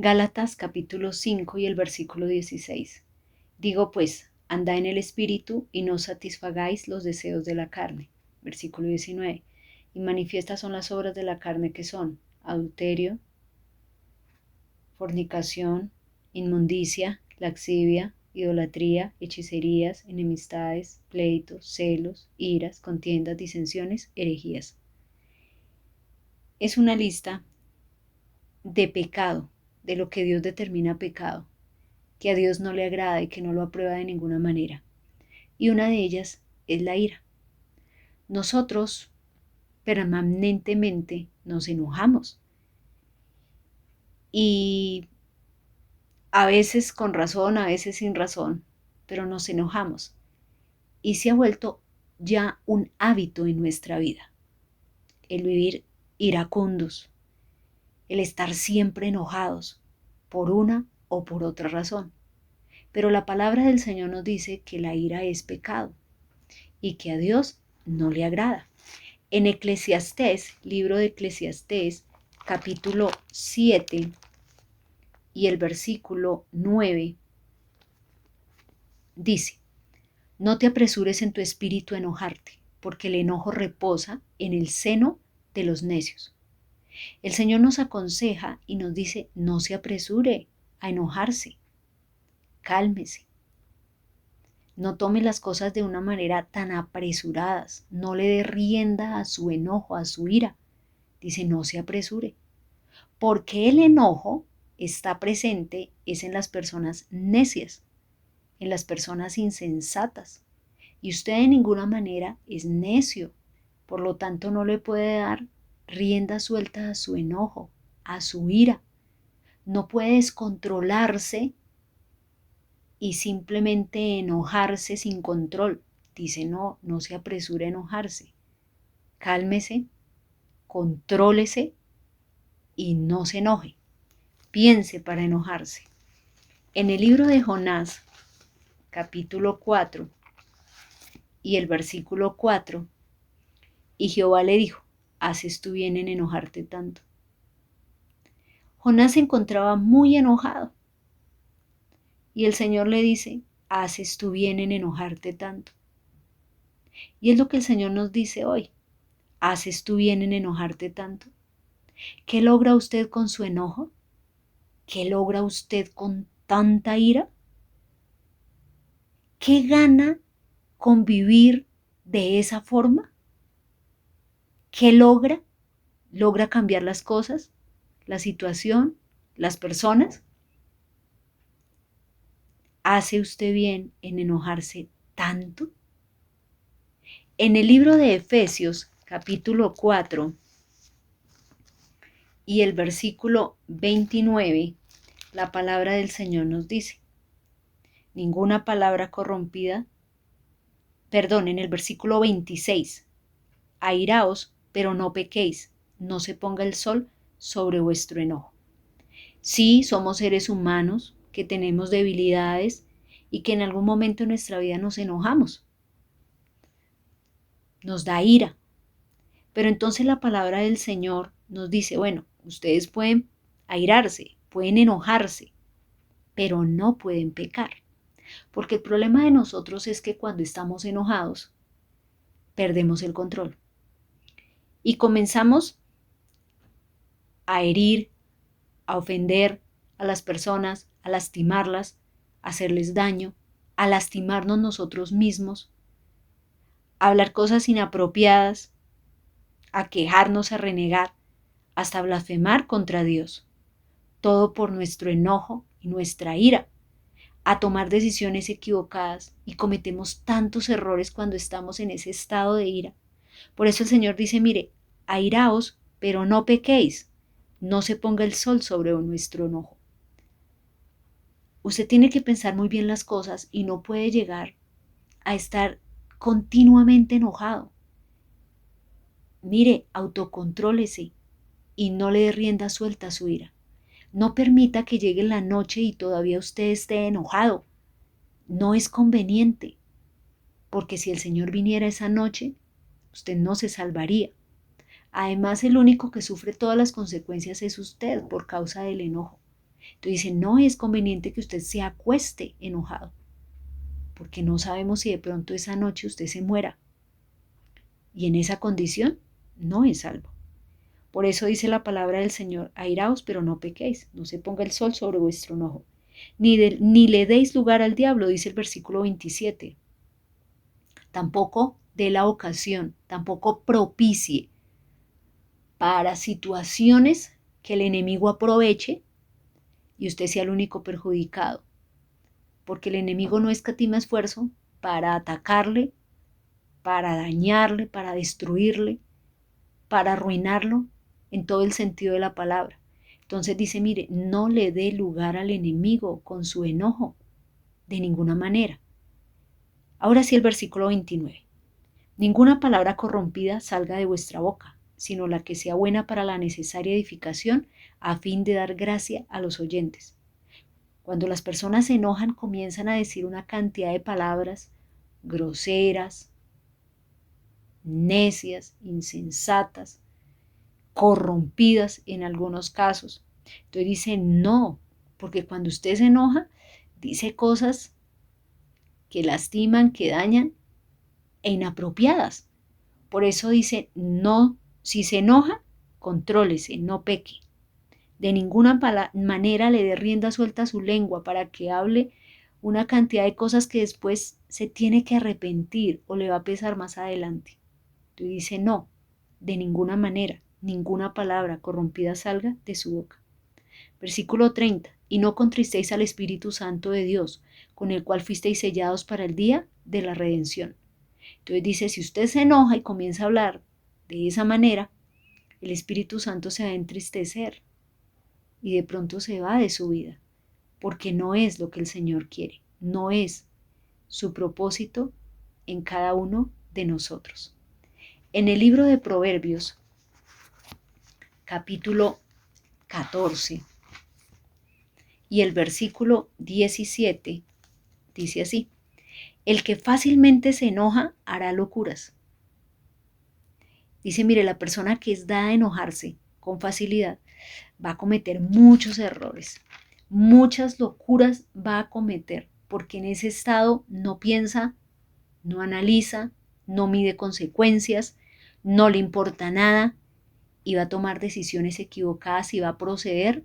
Gálatas capítulo 5 y el versículo 16. Digo pues, andad en el Espíritu y no satisfagáis los deseos de la carne. Versículo 19. Y manifiestas son las obras de la carne que son adulterio, fornicación, inmundicia, laxivia, idolatría, hechicerías, enemistades, pleitos, celos, iras, contiendas, disensiones, herejías. Es una lista de pecado, de lo que Dios determina pecado, que a Dios no le agrada y que no lo aprueba de ninguna manera. Y una de ellas es la ira. Nosotros permanentemente nos enojamos y a veces con razón, a veces sin razón, pero nos enojamos y se ha vuelto ya un hábito en nuestra vida, el vivir iracundos, el estar siempre enojados por una o por otra razón. Pero la palabra del Señor nos dice que la ira es pecado y que a Dios no le agrada. En Eclesiastés, libro de Eclesiastés, capítulo 7 y el versículo 9, dice: no te apresures en tu espíritu a enojarte, porque el enojo reposa en el seno de los necios. El Señor nos aconseja y nos dice: no se apresure a enojarse, cálmese. No tome las cosas de una manera tan apresuradas, no le dé rienda a su enojo, a su ira. Dice, no se apresure, porque el enojo está presente es en las personas necias, en las personas insensatas. Y usted de ninguna manera es necio, por lo tanto no le puede dar rienda suelta a su enojo, a su ira. No puede descontrolarse y simplemente enojarse sin control. Dice, no, no se apresure a enojarse. Cálmese, contrólese y no se enoje. Piense para enojarse. En el libro de Jonás, capítulo 4 y el versículo 4, y Jehová le dijo: ¿haces tú bien en enojarte tanto? Jonás se encontraba muy enojado y el Señor le dice: ¿haces tú bien en enojarte tanto? Y es lo que el Señor nos dice hoy: ¿haces tú bien en enojarte tanto? ¿Qué logra usted con su enojo? ¿Qué logra usted con tanta ira? ¿Qué gana con vivir de esa forma? ¿Qué logra? ¿Logra cambiar las cosas, la situación, las personas? ¿Hace usted bien en enojarse tanto? En el libro de Efesios, capítulo 4 y el versículo 29, la palabra del Señor nos dice: ninguna palabra corrompida, en el versículo 26, airaos, pero no pequéis, no se ponga el sol sobre vuestro enojo. Sí, somos seres humanos que tenemos debilidades y que en algún momento de nuestra vida nos enojamos, nos da ira. Pero entonces la palabra del Señor nos dice, bueno, ustedes pueden airarse, pueden enojarse, pero no pueden pecar. Porque el problema de nosotros es que cuando estamos enojados, perdemos el control. Y comenzamos a herir, a ofender a las personas, a lastimarlas, a hacerles daño, a lastimarnos nosotros mismos, a hablar cosas inapropiadas, a quejarnos, a renegar, hasta blasfemar contra Dios. Todo por nuestro enojo y nuestra ira, a tomar decisiones equivocadas, y cometemos tantos errores cuando estamos en ese estado de ira. Por eso el Señor dice, mire, airaos, pero no pequéis, no se ponga el sol sobre nuestro enojo. Usted tiene que pensar muy bien las cosas y no puede llegar a estar continuamente enojado. Mire, autocontrólese y no le dé rienda suelta a su ira. No permita que llegue la noche y todavía usted esté enojado. No es conveniente, porque si el Señor viniera esa noche, usted no se salvaría. Además, el único que sufre todas las consecuencias es usted por causa del enojo. Entonces dice, no es conveniente que usted se acueste enojado, porque no sabemos si de pronto esa noche usted se muera. Y en esa condición no es salvo. Por eso dice la palabra del Señor, airaos, pero no pequéis, no se ponga el sol sobre vuestro enojo, ni le deis lugar al diablo, dice el versículo 27. Tampoco dé la ocasión, tampoco propicie para situaciones que el enemigo aproveche y usted sea el único perjudicado, porque el enemigo no escatima esfuerzo para atacarle, para dañarle, para destruirle, para arruinarlo en todo el sentido de la palabra. Entonces dice, mire, no le dé lugar al enemigo con su enojo, de ninguna manera. Ahora sí el versículo 29. Ninguna palabra corrompida salga de vuestra boca, sino la que sea buena para la necesaria edificación, a fin de dar gracia a los oyentes. Cuando las personas se enojan, comienzan a decir una cantidad de palabras groseras, necias, insensatas, corrompidas en algunos casos. Entonces dice no, porque cuando usted se enoja, dice cosas que lastiman, que dañan e inapropiadas. Por eso dice no, si se enoja, contrólese, no peque. De ninguna manera le dé rienda suelta a su lengua para que hable una cantidad de cosas que después se tiene que arrepentir o le va a pesar más adelante. Entonces dice no, de ninguna manera, ninguna palabra corrompida salga de su boca. Versículo 30. Y no contristéis al Espíritu Santo de Dios, con el cual fuisteis sellados para el día de la redención. Entonces dice, si usted se enoja y comienza a hablar de esa manera, el Espíritu Santo se va a entristecer y de pronto se va de su vida, porque no es lo que el Señor quiere, no es su propósito en cada uno de nosotros. En el libro de Proverbios, capítulo 14 y el versículo 17, dice así, el que fácilmente se enoja hará locuras. Dice, mire, la persona que es dada a enojarse con facilidad va a cometer muchos errores, muchas locuras va a cometer, porque en ese estado no piensa, no analiza, no mide consecuencias, no le importa nada y va a tomar decisiones equivocadas y va a proceder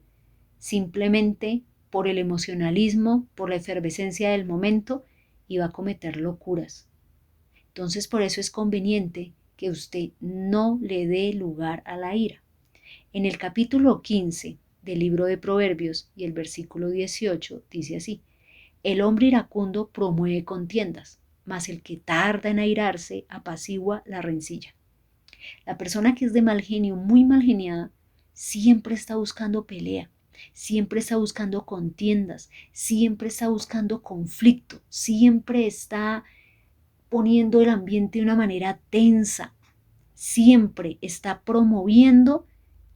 simplemente por el emocionalismo, por la efervescencia del momento y va a cometer locuras. Entonces por eso es conveniente que usted no le dé lugar a la ira. En el capítulo 15 del libro de Proverbios y el versículo 18 dice así, el hombre iracundo promueve contiendas, mas el que tarda en airarse apacigua la rencilla. La persona que es de mal genio, muy mal geniada, siempre está buscando pelea, siempre está buscando contiendas, siempre está buscando conflicto, siempre está poniendo el ambiente de una manera tensa, siempre está promoviendo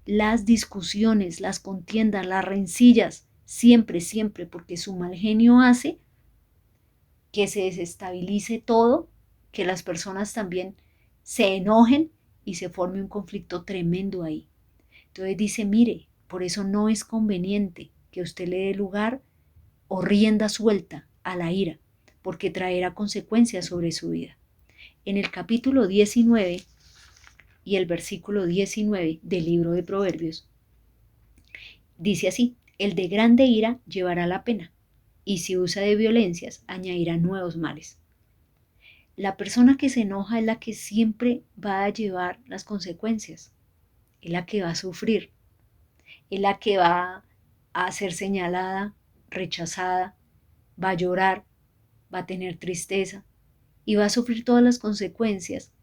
las discusiones, las contiendas, las rencillas, siempre, siempre, porque su mal genio hace que se desestabilice todo, que las personas también se enojen y se forme un conflicto tremendo ahí. Entonces dice, mire, por eso no es conveniente que usted le dé lugar o rienda suelta a la ira, porque traerá consecuencias sobre su vida. En el capítulo 19 y el versículo 19 del libro de Proverbios, dice así, el de grande ira llevará la pena, y si usa de violencias añadirá nuevos males. La persona que se enoja es la que siempre va a llevar las consecuencias, es la que va a sufrir, es la que va a ser señalada, rechazada, va a llorar, va a tener tristeza y va a sufrir todas las consecuencias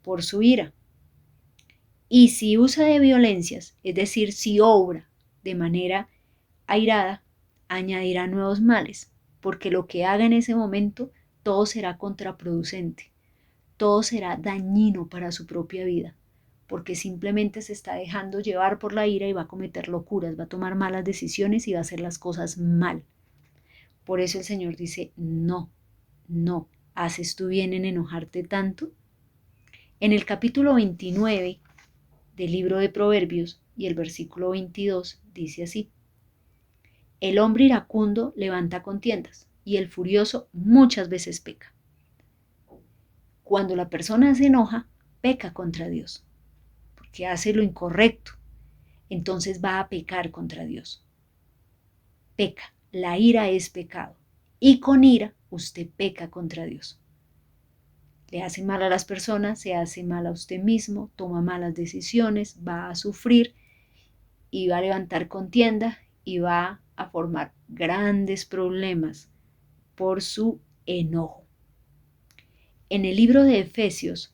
por su ira. Y si usa de violencias, es decir, si obra de manera airada, añadirá nuevos males, porque lo que haga en ese momento, todo será contraproducente, todo será dañino para su propia vida, porque simplemente se está dejando llevar por la ira y va a cometer locuras, va a tomar malas decisiones y va a hacer las cosas mal. Por eso el Señor dice, no, no, ¿haces tú bien en enojarte tanto? En el capítulo 29 del libro de Proverbios y el versículo 22 dice así, El hombre iracundo levanta contiendas y el furioso muchas veces peca. Cuando la persona se enoja, peca contra Dios, porque hace lo incorrecto. Entonces va a pecar contra Dios. Peca. La ira es pecado. Y con ira usted peca contra Dios. Le hace mal a las personas, se hace mal a usted mismo, toma malas decisiones, va a sufrir y va a levantar contienda y va a formar grandes problemas por su enojo. En el libro de Efesios,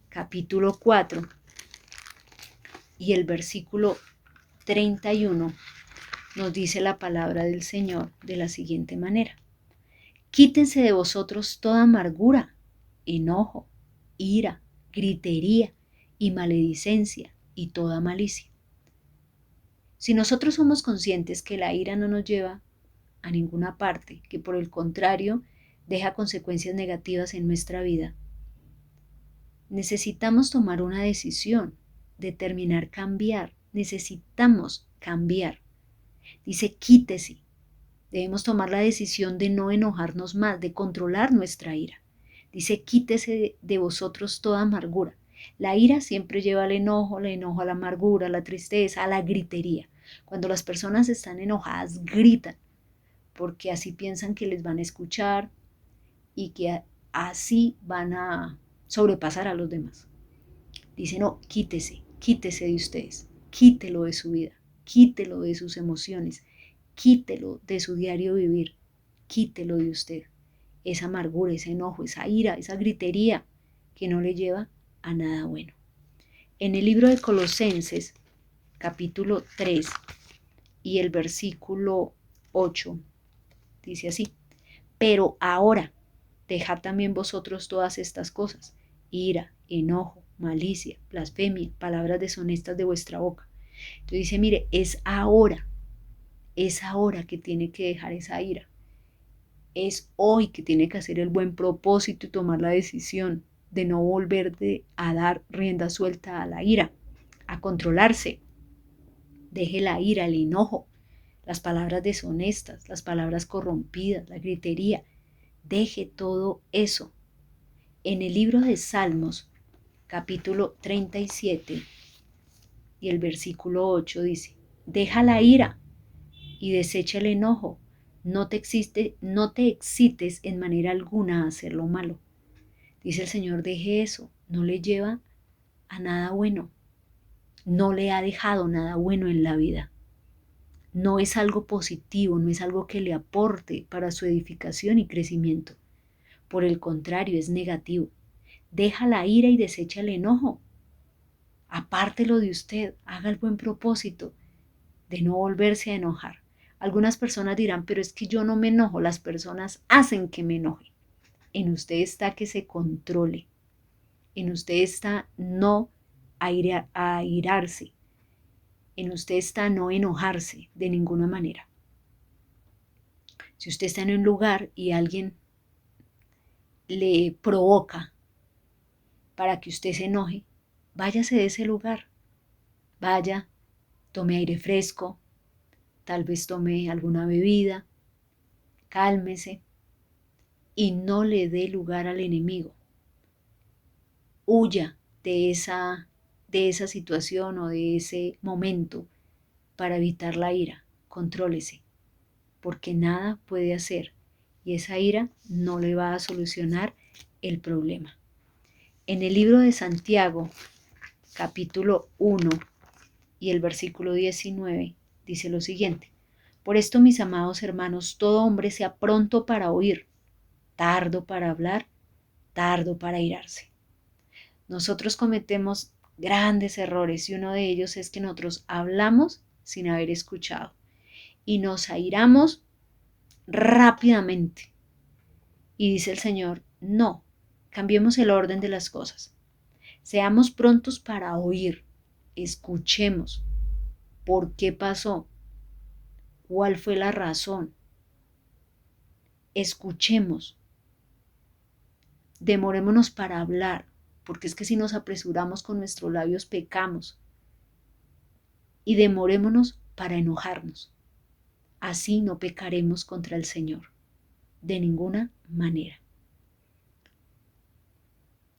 capítulo 4 y el versículo 31, nos dice la palabra del Señor de la siguiente manera: quítense de vosotros toda amargura, enojo, ira, gritería y maledicencia y toda malicia. Si nosotros somos conscientes que la ira no nos lleva a ninguna parte, que por el contrario deja consecuencias negativas en nuestra vida, necesitamos tomar una decisión, determinar cambiar, necesitamos cambiar. Dice, quítese. Debemos tomar la decisión de no enojarnos más, de controlar nuestra ira. Dice, quítese de vosotros toda amargura. La ira siempre lleva al enojo, a la amargura, a la tristeza, a la gritería. Cuando las personas están enojadas, gritan, porque así piensan que les van a escuchar y que así van a sobrepasar a los demás. Dice, no, quítese de ustedes, quítelo de su vida, quítelo de sus emociones, quítelo de su diario vivir, quítelo de usted. Esa amargura, ese enojo, esa ira, esa gritería que no le lleva a nada bueno. En el libro de Colosenses, capítulo 3 y el versículo 8, dice así: pero ahora, dejad también vosotros todas estas cosas: ira, enojo, malicia, blasfemia, palabras deshonestas de vuestra boca. Entonces dice, mire, es ahora que tiene que dejar esa ira. Es hoy que tiene que hacer el buen propósito y tomar la decisión de no volver a dar rienda suelta a la ira, a controlarse. Deje la ira, el enojo, las palabras deshonestas, las palabras corrompidas, la gritería. Deje todo eso. En el libro de Salmos, capítulo 37 y el versículo 8 dice, deja la ira y desecha el enojo. No te excites en manera alguna a hacer lo malo. Dice el Señor, deje eso. No le lleva a nada bueno. No le ha dejado nada bueno en la vida. No es algo positivo, no es algo que le aporte para su edificación y crecimiento. Por el contrario, es negativo. Deja la ira y desecha el enojo. Apártelo de usted, haga el buen propósito de no volverse a enojar. Algunas personas dirán, pero es que yo no me enojo, las personas hacen que me enoje. En usted está que se controle. En usted está no airarse. En usted está no enojarse de ninguna manera. Si usted está en un lugar y alguien le provoca para que usted se enoje, váyase de ese lugar. Vaya, tome aire fresco, tal vez tome alguna bebida, cálmese y no le dé lugar al enemigo. Huya de esa situación o de ese momento para evitar la ira. Contrólese, porque nada puede hacer y esa ira no le va a solucionar el problema. En el libro de Santiago, capítulo 1 y el versículo 19, dice lo siguiente: por esto, mis amados hermanos, todo hombre sea pronto para oír, tardo para hablar, tardo para airarse. Nosotros cometemos grandes errores y uno de ellos es que nosotros hablamos sin haber escuchado y nos airamos rápidamente. Y dice el Señor, no, cambiemos el orden de las cosas. Seamos prontos para oír, escuchemos por qué pasó, cuál fue la razón. Escuchemos, demorémonos para hablar, porque es que si nos apresuramos con nuestros labios pecamos. Y demorémonos para enojarnos. Así no pecaremos contra el Señor, de ninguna manera.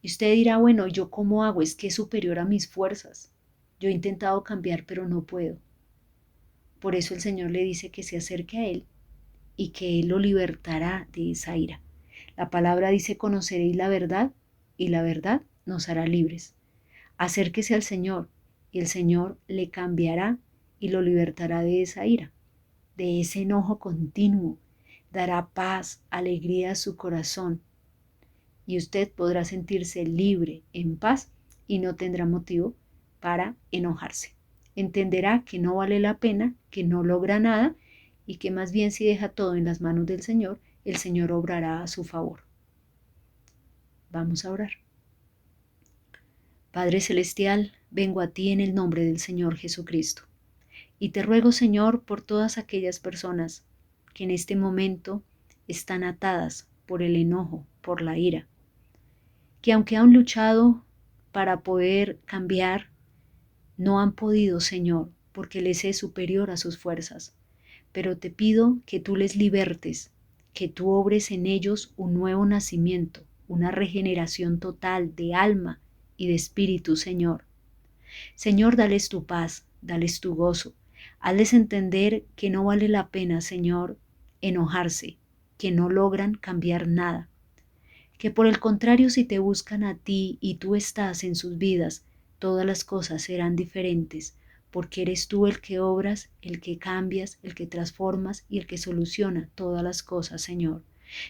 Y usted dirá, bueno, ¿yo cómo hago? Es que es superior a mis fuerzas. Yo he intentado cambiar, pero no puedo. Por eso el Señor le dice que se acerque a Él y que Él lo libertará de esa ira. La palabra dice, conoceréis la verdad y la verdad nos hará libres. Acérquese al Señor y el Señor le cambiará y lo libertará de esa ira, de ese enojo continuo. Dará paz, alegría a su corazón y usted podrá sentirse libre, en paz y no tendrá motivo para enojarse. Entenderá que no vale la pena, que no logra nada y que más bien si deja todo en las manos del Señor, el Señor obrará a su favor. Vamos a orar. Padre Celestial, vengo a ti en el nombre del Señor Jesucristo. Y te ruego, Señor, por todas aquellas personas que en este momento están atadas por el enojo, por la ira, que aunque han luchado para poder cambiar, no han podido, Señor, porque les es superior a sus fuerzas. Pero te pido que tú les libertes, que tú obres en ellos un nuevo nacimiento, una regeneración total de alma y de espíritu, Señor. Señor, dales tu paz, dales tu gozo. Hazles entender que no vale la pena, Señor, enojarse, que no logran cambiar nada, que por el contrario, si te buscan a ti y tú estás en sus vidas, todas las cosas serán diferentes, porque eres tú el que obras, el que cambias, el que transformas y el que soluciona todas las cosas, Señor.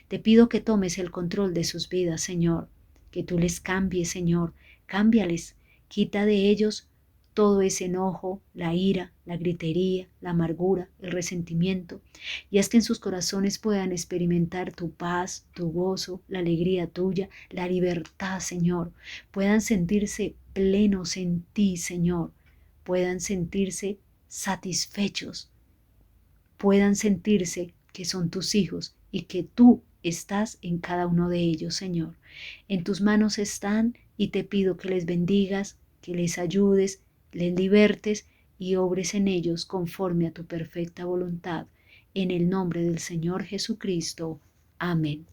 Te pido que tomes el control de sus vidas, Señor, que tú les cambies, Señor, cámbiales, quita de ellos todo ese enojo, la ira, la gritería, la amargura, el resentimiento, y haz que en sus corazones puedan experimentar tu paz, tu gozo, la alegría tuya, la libertad, Señor, puedan sentirse plenos en ti, Señor, puedan sentirse satisfechos, puedan sentirse que son tus hijos y que tú estás en cada uno de ellos, Señor. En tus manos están y te pido que les bendigas, que les ayudes, les libertes y obres en ellos conforme a tu perfecta voluntad. En el nombre del Señor Jesucristo. Amén.